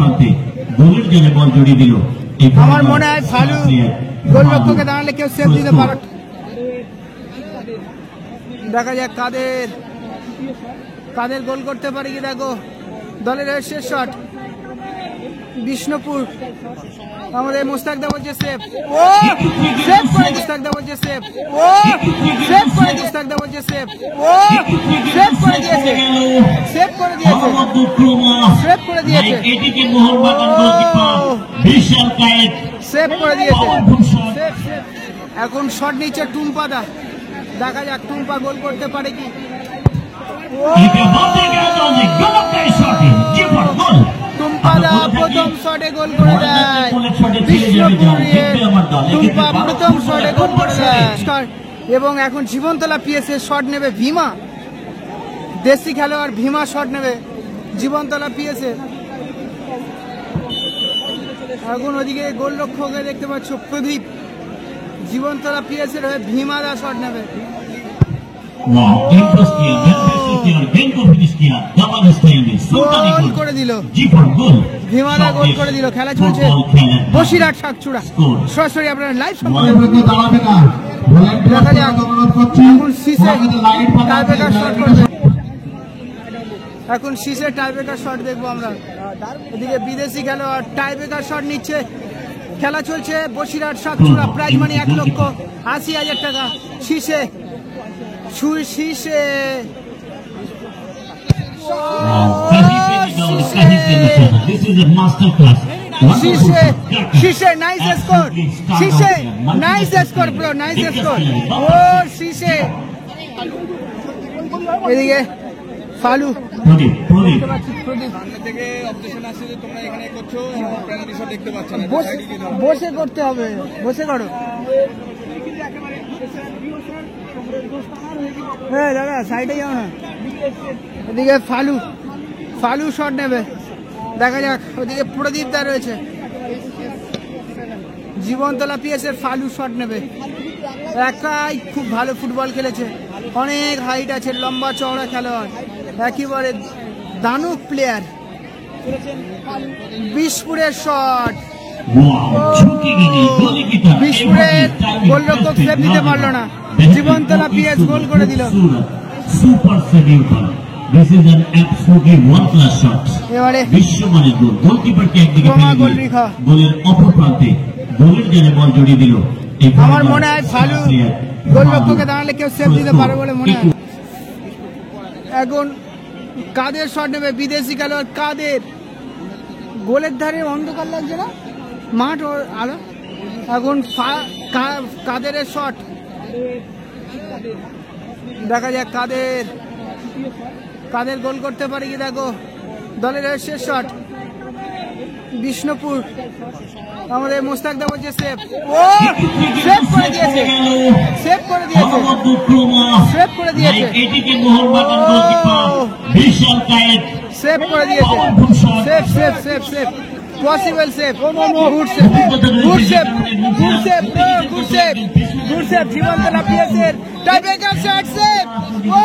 প্রান্তে গোলের জন্য বল জড়িয়ে দিল। আমার মনে হয় ফালু গোলরক্ষকে দাঁড়ালে কেউ সেভ দিতে পারে। দেখা যাক কাদের গোল করতে পারে কি। দেখো দলের শেষ শট বিষ্ণুপুর। আমাদের মুস্তাকদা বলছে সেভ। ও সেভ করে মুস্তাকদা বলছে সেভ। ও সেভ করে মুস্তাকদা বলছে সেভ। ও সেভ করে দিয়েছে। সেভ করে দিয়েছে। সেভ করে দিয়েছে। ATK Mohun Bagan goalkeeper Bishal Kaith save করে দিয়েছে। Save save. এখন শট নিচ্ছে টুম্পাদা। দেখা যাক টুম্পা গোল করতে পারে কি। টুম্পাদা প্রথম শটে গোল করে দেয়। টুম্পা প্রথম শটে গোল করে দেয়। এবং এখন জীবনতলা পিএসএ শট নেবে ভীমা। দেশি খেলোয়াড় ভীমা শট নেবে জীবনতলা পিএসএ। এখন ওদিকে গোলরক্ষকে দেখতে পাচ্ছ প্রদীপ। জীবনতলা পিএসএর হয়ে ভীমাদা শট নেবে। গোল করে দিল ভীমাদা, গোল করে দিল। খেলা চলছে বসিরহাট শাকচুড়া। সরাসরি আপনারা লাইভ দেখা যাক। এখন শীষে টাইব্রেকার শট করবে। এখন শীষে টাইব্রেকার শট দেখবো আমরা। এদিকে বিদেশি খেলোয়াড় টাইব্রেকার শট নিচ্ছে। খেলা চলছে বসিরহাট শাকচুড়া। প্রাইজ মানি 1,80,000 টাকা। শীষে নাইস স্কোর। শীষে nice score bro, nice score. ও শীষে। এদিকে ফালু বসে করতে হবে। বসে করো। হ্যাঁ দাদা সাইডে যাও না। এদিকে ফালু শট নেবে। দেখা যাক। ওদিকে প্রদীপ দা রয়েছে। জীবনতলা পিএসএর ফালু শট নেবে। একাই খুব ভালো ফুটবল খেলেছে। অনেক হাইট আছে, লম্বা চওড়া খেলোয়াড়, একেবারে দানব প্লেয়ার। বিশপুরের শট। বিশপুরের গোলরক্ষক সেভ দিতে পারলো না। জীবনতলা পিএস গোল করে দিল। এবারে বিশ্বমানের গোল। গোলকিপারকে একদিকে গোলের অপর প্রান্তে গোলের জন্য বল জড়িয়ে দিল। আমার মনে হয় ফালু গোলরক্ষকে দাঁড়ালে কেউ সেভ দিতে পারে বলে মনে হয়। এখন কাদের শট নেবে বিদেশি খেলোয়াড় কাদের। গোলের ধারে অন্ধকার লাগছে না, মাঠ ওর আলো। এখন কাদের শট। দেখা যাক কাদের গোল করতে পারে কি। দেখো দলের শেষ শট বিষ্ণুপুর। আমাদের মুস্তাকদা বলছে সেভ। ও সেভ করে দিয়েছে। সেভ করে দিয়েছে। সেভ করে দিয়েছে। ATK Mohun Bagan goalkeeper Bishal Kaith save করে দিয়েছে। Save save save save possible save. Good save, good save, good save, good save, good save. Jibantala পিএসএর টাইব্রেকার শট সেভ। ও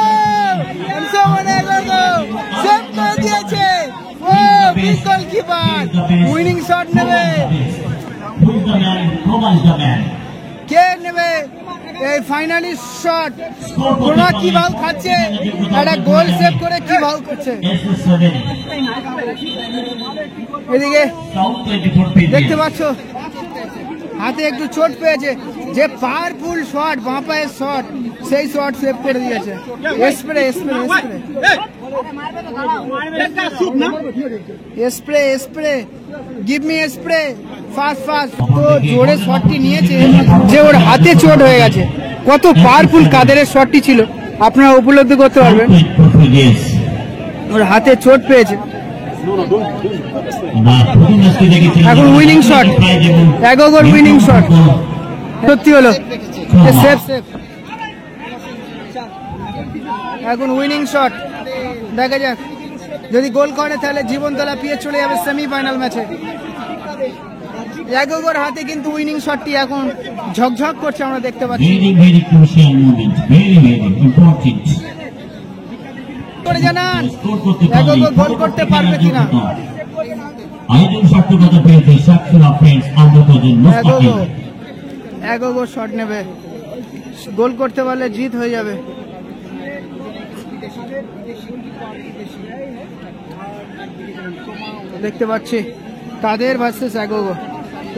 সেভ করে দিয়েছে। ও বিগ গোলকিপার উইনিং শট নেবে। কে নেবে এই ফাইনালি শট? ওরা কি ভাব খাচ্ছে, একটা গোল সেভ করে কি ভাব খাচ্ছে। এদিকে দেখতে পাচ্ছ হাতে একটু চোট পেয়েছে। যে পাওয়ারফুল শট, বাঁ পায়ের শট, সেই শট সেভ করে দিয়েছে। Spray spray spray spray spray give me spray fast fast. তো জোরে শটটি নিয়েছে যে ওর হাতে চোট হয়ে গেছে। কত পাওয়ারফুল কাদের শটটি ছিল আপনারা উপলব্ধি করতে পারবেন। ওর হাতে চোট পেয়েছে। এখন winning shot, 1 over winning shot সত্যি হলো। Save save. এখন উইনিং শট। দেখা যাক যদি গোল করে তাহলে জীবনতলা পিএস চলে যাবে সেমিফাইনাল ম্যাচে। 1 ওভার হাতে কিন্তু উইনিং শটটি এখন ঝকঝক করছে আমরা দেখতে পাচ্ছি। করে জানান 1 ওভার গোল করতে পারবে কিনা। আয়োজন শটগত পেয়েছে সাক্ষীরা ফ্রেন্ডস অমৃতজন মুস্তাকিম। এগোগো শট নেবে, গোল করতে পারলে জিত হয়ে যাবে। দেখতে পাচ্ছি কাদের ভার্সেস এগোগো।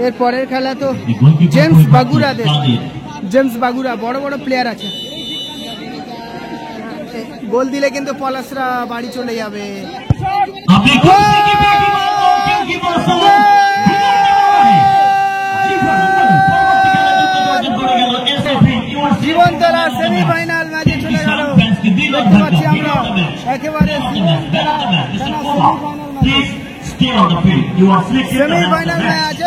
এর পরের খেলা তো জেমস বাগুরাদের। জেমস বাগুরা বড় বড় প্লেয়ার আছে, গোল দিলে কিন্তু পলাশরা বাড়ি চলে যাবে। জীবন্তরা সেমিফাইনাল ম্যাচে চলে গেল। দেখতে পাচ্ছি আমরা একেবারে সেমিফাইনাল ম্যাচ।